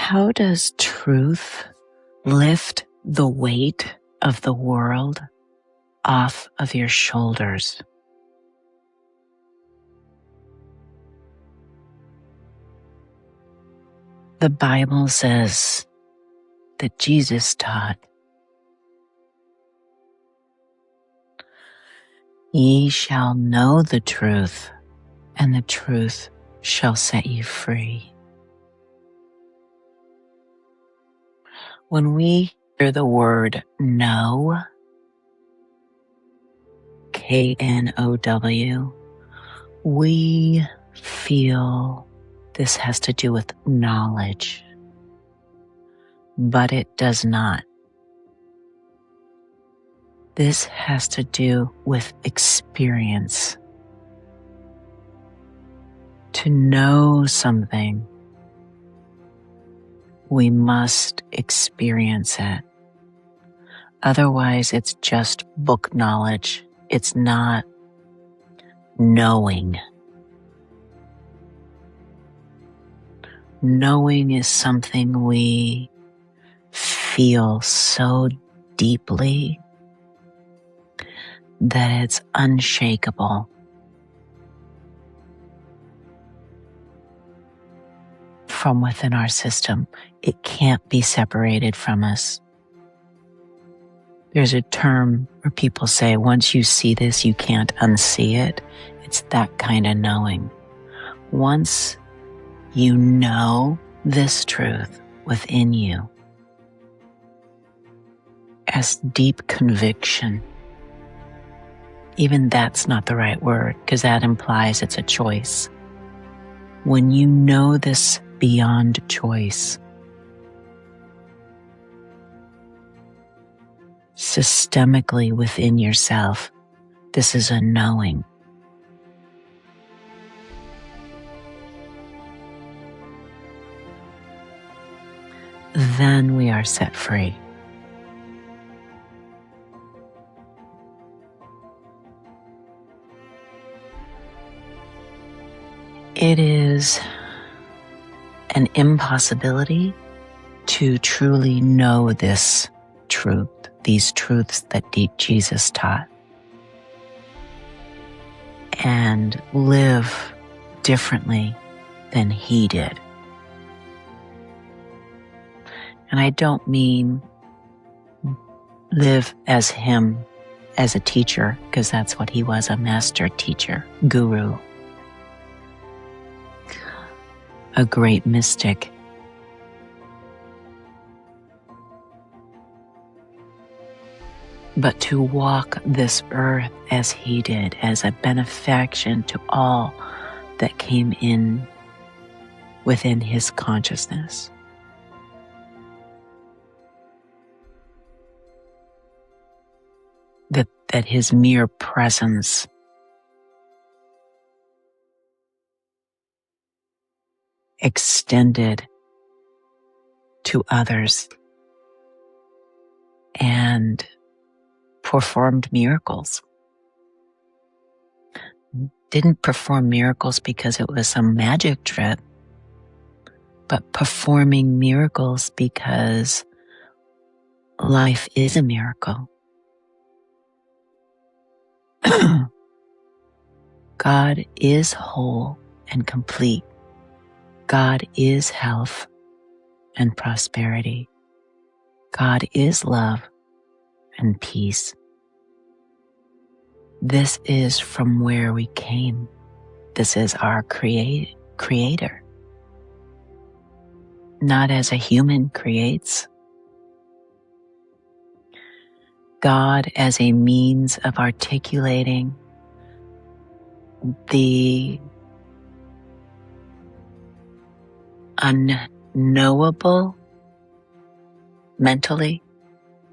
How does truth lift the weight of the world off of your shoulders? The Bible says that Jesus taught, "Ye shall know the truth, and the truth shall set you free." When we hear the word know, K-N-O-W, we feel this has to do with knowledge, but it does not. This has to do with experience. To know something, we must experience it. Otherwise, it's just book knowledge. It's not knowing. Knowing is something we feel so deeply that it's unshakable. From within our system, it can't be separated from us. There's a term where people say, once you see this, you can't unsee it. It's that kind of knowing. Once you know this truth within you as deep conviction, even that's not the right word because that implies it's a choice. When you know this beyond choice, systemically within yourself, this is a knowing. Then we are set free. It is an impossibility to truly know this truth, these truths that Jesus taught, and live differently than he did. And I don't mean live as him as a teacher, because that's what he was, a master teacher, guru, a great mystic. But to walk this earth as he did, as a benefaction to all that came in within his consciousness. That his mere presence extended to others and performed miracles. Didn't perform miracles because it was some magic trip, but performing miracles because life is a miracle. God is whole and complete. God is health and prosperity. God is love and peace. This is from where we came. This is our creator. Not as a human creates. God as a means of articulating the unknowable, mentally,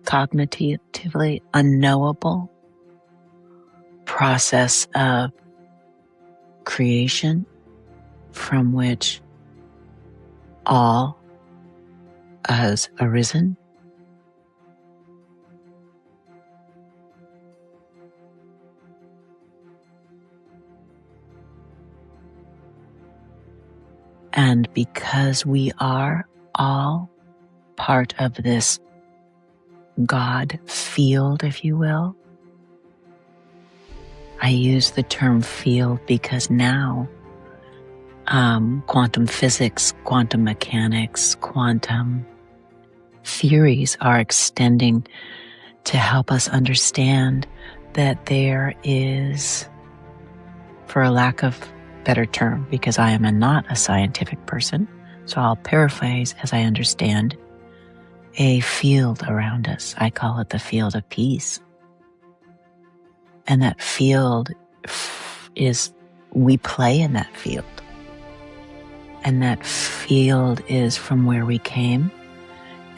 cognitively unknowable process of creation from which all has arisen. And because we are all part of this God field, if you will. I use the term field because now quantum physics, quantum mechanics, quantum theories are extending to help us understand that there is, for a lack of better term, because I am not a scientific person, so I'll paraphrase as I understand, a field around us. I call it the field of peace. And that field is, we play in that field. And that field is from where we came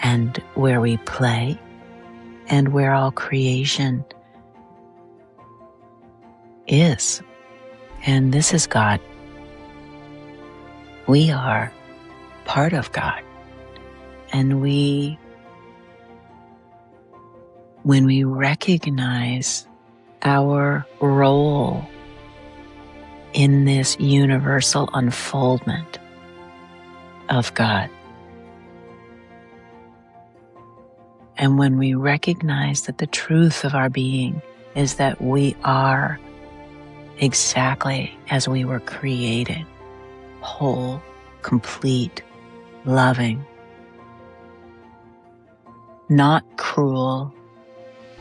and where we play and where all creation is. And this is God. We are part of God. And when we recognize our role in this universal unfoldment of God, and when we recognize that the truth of our being is that we are exactly as we were created, whole, complete, loving, not cruel,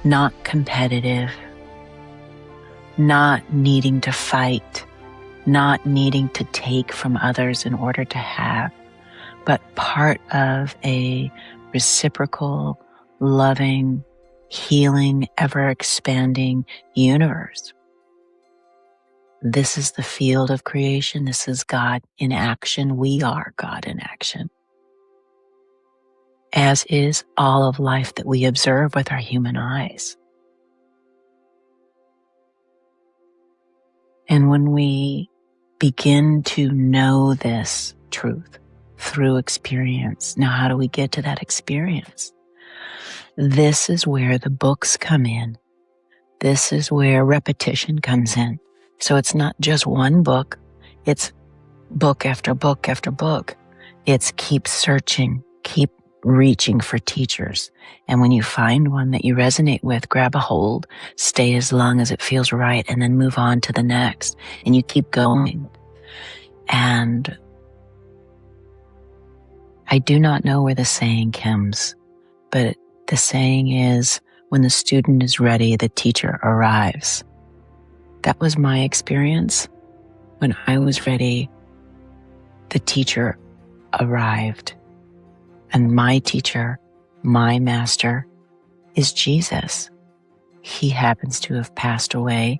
not competitive, not needing to fight, not needing to take from others in order to have, but part of a reciprocal, loving, healing, ever-expanding universe. This is the field of creation. This is God in action. We are God in action, as is all of life that we observe with our human eyes. And when we begin to know this truth through experience, now how do we get to that experience? This is where the books come in. This is where repetition comes in. So it's not just one book, it's book after book after book. It's keep searching, keep reaching for teachers. And when you find one that you resonate with, grab a hold, stay as long as it feels right, and then move on to the next. And you keep going. And I do not know where the saying comes, but the saying is, when the student is ready, the teacher arrives. That was my experience. When I was ready, the teacher arrived. And my teacher, my master, is Jesus. He happens to have passed away.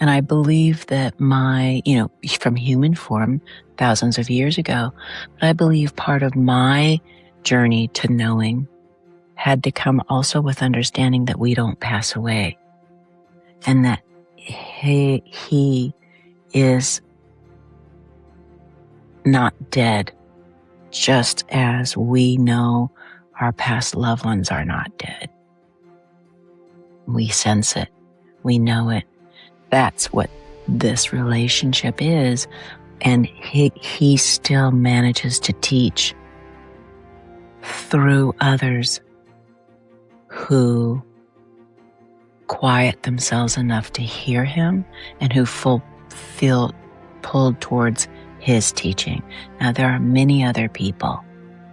And I believe that from human form, thousands of years ago, but I believe part of my journey to knowing had to come also with understanding that we don't pass away. And that he is not dead, just as we know our past loved ones are not dead. We sense it. We know it. That's what this relationship is. And he still manages to teach through others who quiet themselves enough to hear him and who feel pulled towards his teaching. Now, there are many other people,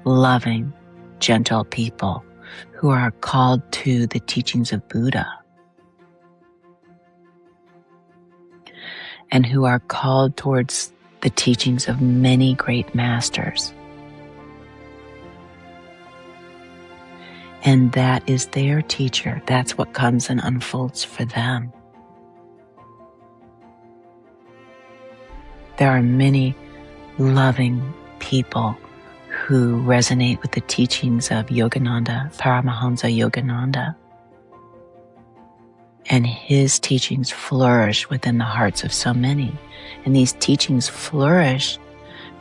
loving, gentle people, who are called to the teachings of Buddha and who are called towards the teachings of many great masters. And that is their teacher. That's what comes and unfolds for them. There are many loving people who resonate with the teachings of Yogananda, Paramahansa Yogananda. And his teachings flourish within the hearts of so many. And these teachings flourish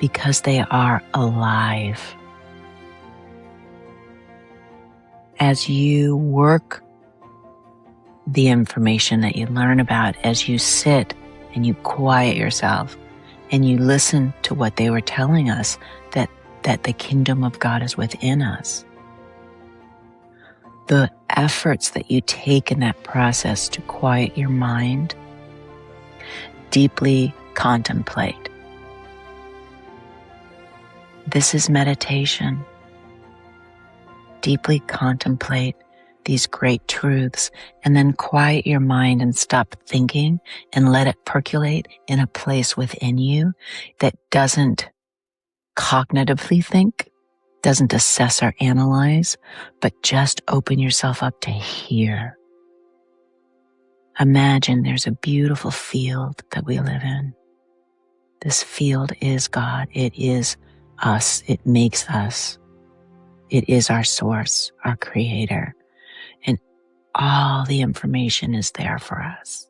because they are alive. As you work the information that you learn about, as you sit and you quiet yourself and you listen to what they were telling us, that that the kingdom of God is within us, the efforts that you take in that process to quiet your mind, deeply contemplate. This is meditation. Deeply contemplate these great truths, and then quiet your mind and stop thinking and let it percolate in a place within you that doesn't cognitively think, doesn't assess or analyze, but just open yourself up to hear. Imagine there's a beautiful field that we live in. This field is God. It is us. It makes us. It is our source, our creator. And all the information is there for us.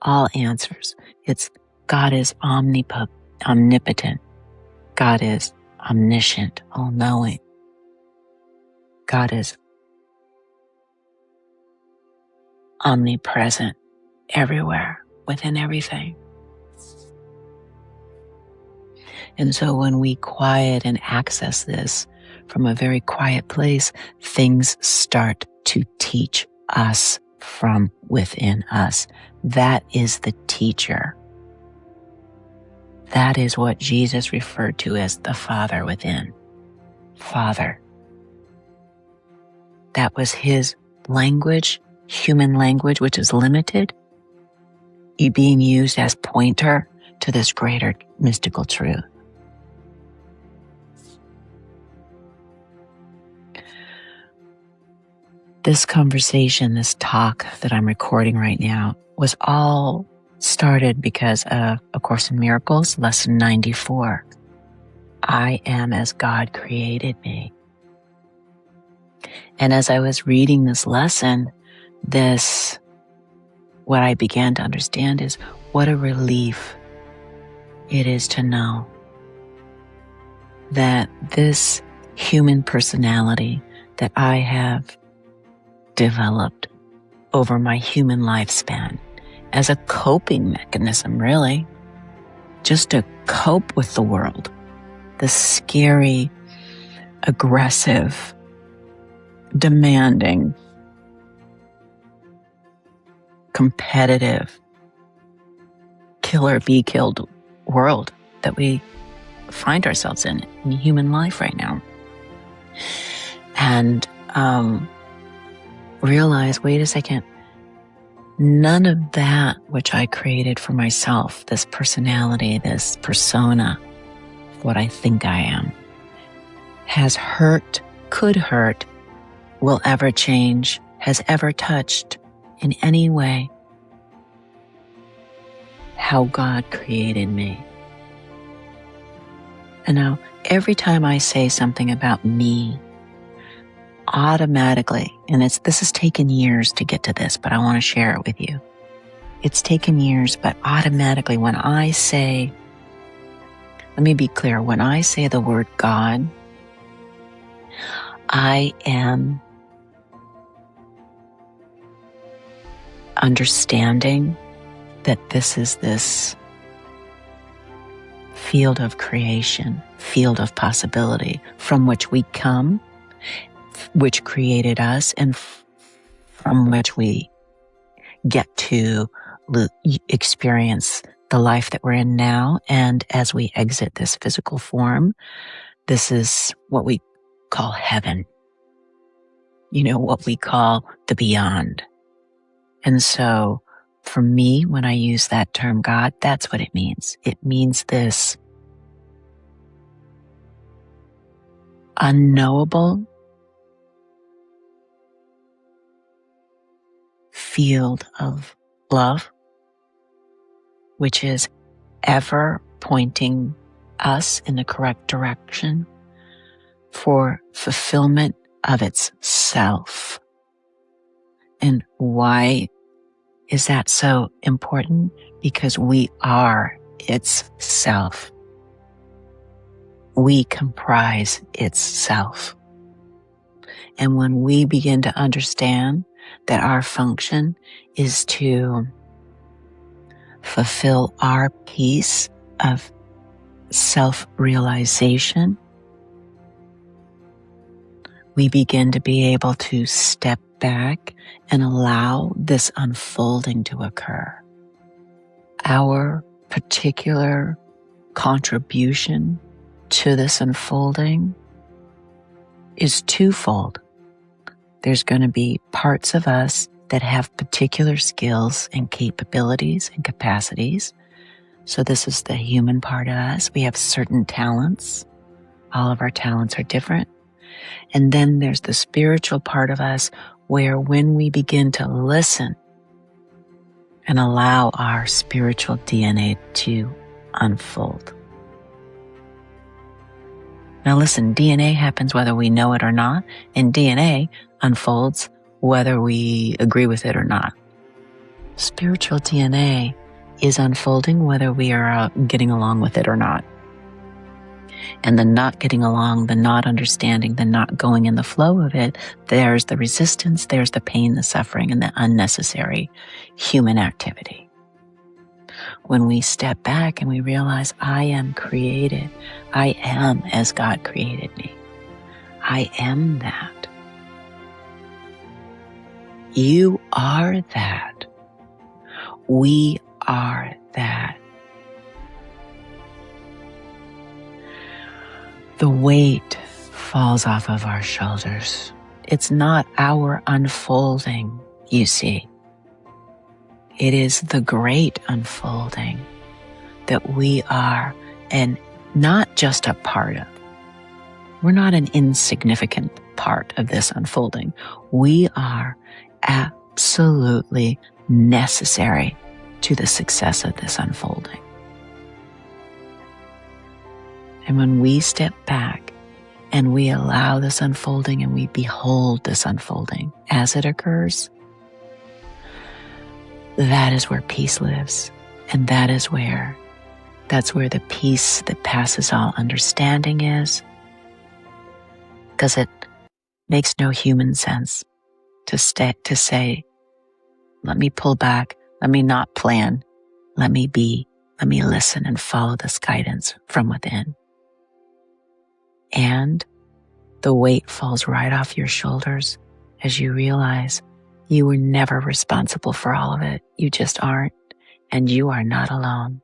All answers. God is omnipotent. God is omniscient, all-knowing. God is omnipresent everywhere, within everything. And so when we quiet and access this from a very quiet place, things start to teach us from within us. That is the teacher. That is what Jesus referred to as the Father within. Father. That was his language, human language, which is limited, being used as pointer to this greater mystical truth. This conversation, this talk that I'm recording right now, was all started because of A Course in Miracles, lesson 94. I am as God created me. And as I was reading this lesson, what I began to understand is what a relief it is to know that this human personality that I have developed over my human lifespan as a coping mechanism, really, just to cope with the world, the scary, aggressive, demanding, competitive, be killed world that we find ourselves in human life right now. And realize, wait a second, none of that which I created for myself, this personality, this persona, what I think I am, has hurt, could hurt, will ever change, has ever touched in any way how God created me. And now, every time I say something about me, automatically, and this has taken years to get to this, but I want to share it with you. It's taken years, but automatically when I say, let me be clear, when I say the word God, I am understanding that this is this field of creation, field of possibility from which we come, which created us, and from which we get to experience the life that we're in now. And as we exit this physical form, this is what we call heaven. What we call the beyond. And so for me, when I use that term God, that's what it means. It means this unknowable field of love, which is ever pointing us in the correct direction for fulfillment of its self. And why is that so important? Because we are its self. We comprise its self. And when we begin to understand that our function is to fulfill our piece of self-realization, we begin to be able to step back and allow this unfolding to occur. Our particular contribution to this unfolding is twofold. There's going to be parts of us that have particular skills and capabilities and capacities. So this is the human part of us. We have certain talents. All of our talents are different. And then there's the spiritual part of us where when we begin to listen and allow our spiritual DNA to unfold. Now listen, DNA happens whether we know it or not, and DNA unfolds whether we agree with it or not. Spiritual DNA is unfolding whether we are getting along with it or not. And the not getting along, the not understanding, the not going in the flow of it, there's the resistance, there's the pain, the suffering, and the unnecessary human activity. When we step back and we realize I am created, I am as God created me. I am that. You are that. We are that. The weight falls off of our shoulders. It's not our unfolding, you see. It is the great unfolding that we are, and not just a part of. We're not an insignificant part of this unfolding. We are absolutely necessary to the success of this unfolding. And when we step back and we allow this unfolding and we behold this unfolding as it occurs, that is where peace lives. And that's where the peace that passes all understanding is. Because it makes no human sense to say, let me pull back, let me not plan, let me be, let me listen and follow this guidance from within. And the weight falls right off your shoulders as you realize you were never responsible for all of it. You just aren't, and you are not alone.